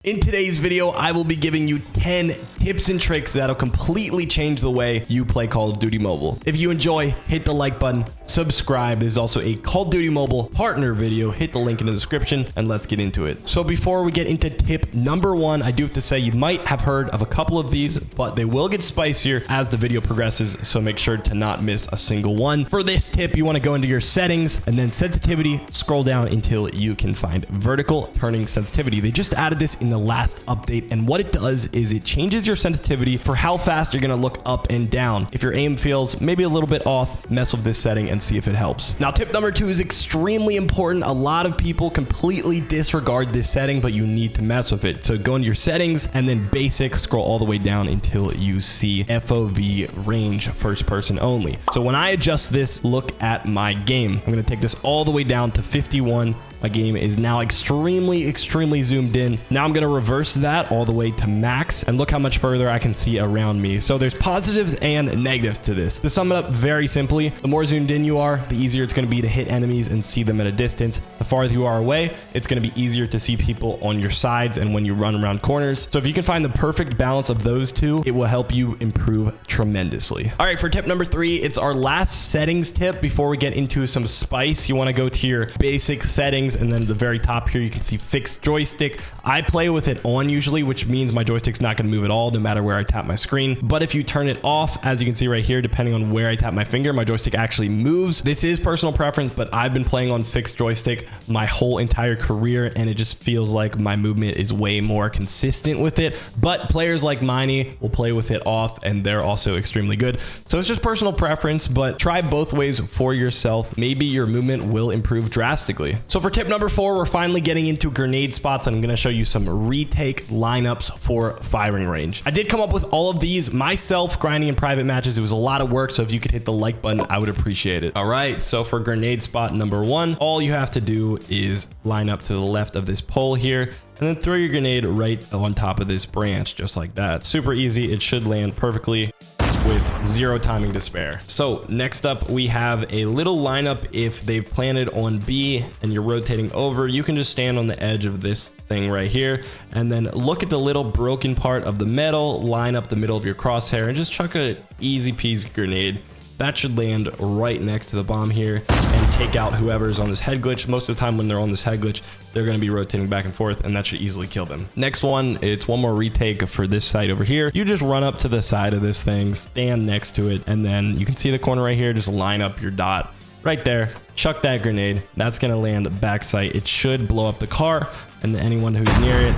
In today's video, I will be giving you 10 tips and tricks that'll completely change the way you play Call of Duty Mobile. If you enjoy, hit the like button, subscribe. There's also a Call of Duty Mobile partner video. Hit the link in the description and let's get into it. So before we get into tip number one, I do have to say you might have heard of a couple of these, but they will get spicier as the video progresses. So make sure to not miss a single one. For this tip, you want to go into your settings and then sensitivity, scroll down until you can find vertical turning sensitivity. They just added this in the last update, and what it does is it changes your sensitivity for how fast you're going to look up and down. If your aim feels maybe a little bit off, mess with this setting and see if it helps. Now, tip number two is extremely important. A lot of people completely disregard this setting, but you need to mess with it. So go into your settings and then basic, scroll all the way down until you see FOV range, first person only. So when I adjust this, look at my game. I'm going to take this all the way down to 51. My game is now extremely zoomed in. Now I'm going to reverse that all the way to max and look how much further I can see around me. So there's positives and negatives to this. To sum it up very simply, the more zoomed in you are, the easier it's going to be to hit enemies and see them at a distance. The farther you are away, it's going to be easier to see people on your sides and when you run around corners. So if you can find the perfect balance of those two, it will help you improve tremendously. All right, for tip number three, it's our last settings tip before we get into some spice. You want to go to your basic settings, and then at the very top here you can see fixed joystick. I play with it on usually, which means my joystick's not going to move at all no matter where I tap my screen. But if you turn it off, as you can see right here, depending on where I tap my finger, my joystick actually moves. This is personal preference, but I've been playing on fixed joystick my whole entire career, and it just feels like my movement is way more consistent with it. But players like Miney will play with it off, and they're also extremely good. So it's just personal preference, but try both ways for yourself. Maybe your movement will improve drastically. So for tip number four, we're finally getting into grenade spots, and I'm going to show you some retake lineups for firing range. I did come up with all of these myself, grinding in private matches. It was a lot of work, so if you could hit the like button, I would appreciate it. All right, so for grenade spot number one, all you have to do is line up to the left of this pole here, and then throw your grenade right on top of this branch, just like that. Super easy. It should land perfectly with zero timing to spare. So next up, we have a little lineup. If they've planted on B and you're rotating over, you can just stand on the edge of this thing right here and then look at the little broken part of the metal, line up the middle of your crosshair and just chuck a easy peasy grenade. That should land right next to the bomb here and take out whoever's on this head glitch. Most of the time when they're on this head glitch, they're going to be rotating back and forth, and that should easily kill them. Next one, it's one more retake for this side over here. You just run up to the side of this thing, stand next to it, and then you can see the corner right here. Just line up your dot right there. Chuck that grenade. That's going to land back sight. It should blow up the car, and anyone who's near it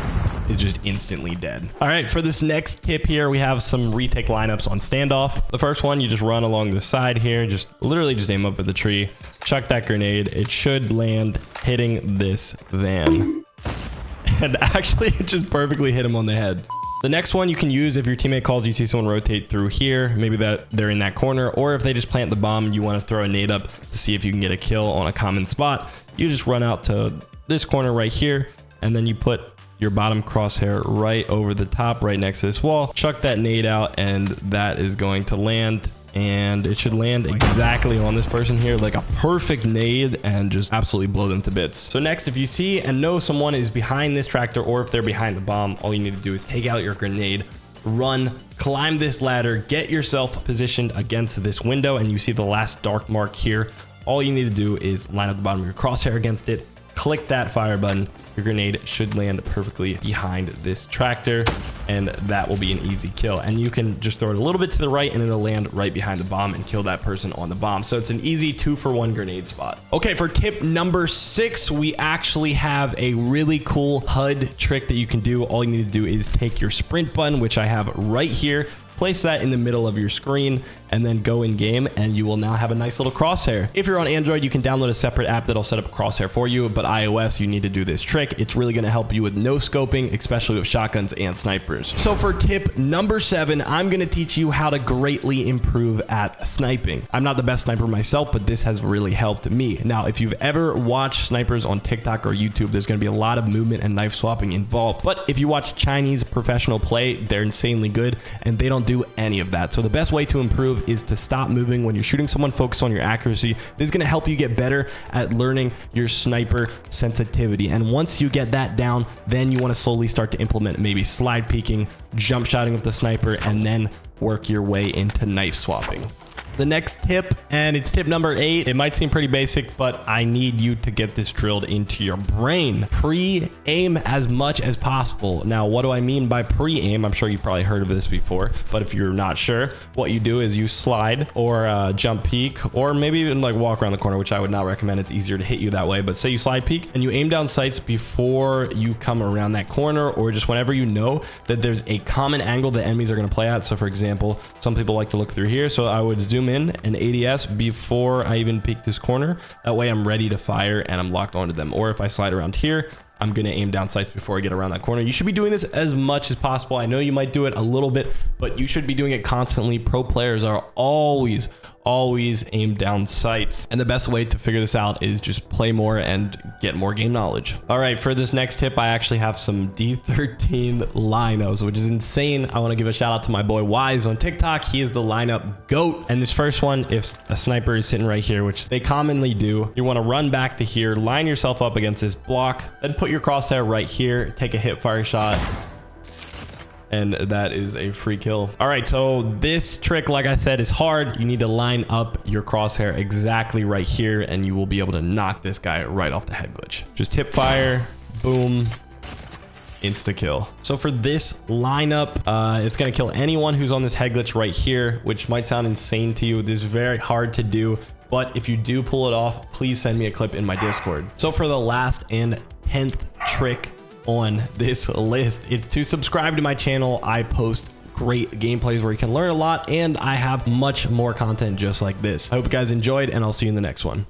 is just instantly dead. All right, for this next tip here, we have some retake lineups on standoff. The first one, you just run along the side here, just literally just aim up at the tree, chuck that grenade. It should land hitting this van. And actually, it just perfectly hit him on the head. The next one you can use if your teammate calls, you see someone rotate through here, maybe that they're in that corner, or if they just plant the bomb and you want to throw a nade up to see if you can get a kill on a common spot, you just run out to this corner right here, and then you put your bottom crosshair right over the top, right next to this wall. Chuck that nade out, and that is going to land, and it should land exactly on this person here, like a perfect nade, and just absolutely blow them to bits. So next, if you see and know someone is behind this tractor, or if they're behind the bomb, all you need to do is take out your grenade, run, climb this ladder, get yourself positioned against this window, and you see the last dark mark here. All you need to do is line up the bottom of your crosshair against it, click that fire button. Your grenade should land perfectly behind this tractor, and that will be an easy kill. And you can just throw it a little bit to the right and it'll land right behind the bomb and kill that person on the bomb. So it's an easy 2-for-1 grenade spot. Okay, for tip number 6, we actually have a really cool HUD trick that you can do. All you need to do is take your sprint button, which I have right here, place that in the middle of your screen, and then go in game, and you will now have a nice little crosshair. If you're on Android, you can download a separate app that'll set up crosshair for you, but iOS, you need to do this trick. It's really going to help you with no scoping, especially with shotguns and snipers. So for tip number 7, I'm going to teach you how to greatly improve at sniping. I'm not the best sniper myself, but this has really helped me. Now, if you've ever watched snipers on TikTok or YouTube, there's going to be a lot of movement and knife swapping involved. But if you watch Chinese professional play, they're insanely good, and they don't do do any of that. So the best way to improve is to stop moving when you're shooting someone, focus on your accuracy. This is going to help you get better at learning your sniper sensitivity. And once you get that down, then you want to slowly start to implement maybe slide peeking, jump shotting with the sniper, and then work your way into knife swapping. The next tip, and it's tip number 8. It might seem pretty basic, but I need you to get this drilled into your brain. Pre-aim as much as possible. Now, what do I mean by pre-aim? I'm sure you've probably heard of this before, but if you're not sure, what you do is you slide or jump peek, or maybe even like walk around the corner, which I would not recommend. It's easier to hit you that way. But say you slide peek and you aim down sights before you come around that corner, or just whenever you know that there's a common angle that enemies are going to play at. So for example, some people like to look through here. So I would zoom in and ADS before I even peek this corner. That way I'm ready to fire and I'm locked onto them. Or if I slide around here, I'm going to aim down sights before I get around that corner. You should be doing this as much as possible. I know you might do it a little bit, but you should be doing it constantly. Pro players are always aim down sights. And the best way to figure this out is just play more and get more game knowledge. All right, for this next tip, I actually have some D13 lineups, which is insane. I want to give a shout out to my boy Wise on TikTok. He is the lineup GOAT. And this first one, if a sniper is sitting right here, which they commonly do, you want to run back to here, line yourself up against this block, then put your crosshair right here, take a hip fire shot, and that is a free kill. All right, so this trick, like I said, is hard. You need to line up your crosshair exactly right here, and you will be able to knock this guy right off the head glitch. Just hip fire, boom, insta kill. So for this lineup, it's gonna kill anyone who's on this head glitch right here, which might sound insane to you. This is very hard to do, but if you do pull it off, please send me a clip in my Discord. So for the last and 10th trick on this list, it's to subscribe to my channel. I post great gameplays where you can learn a lot, and I have much more content just like this. I hope you guys enjoyed, and I'll see you in the next one.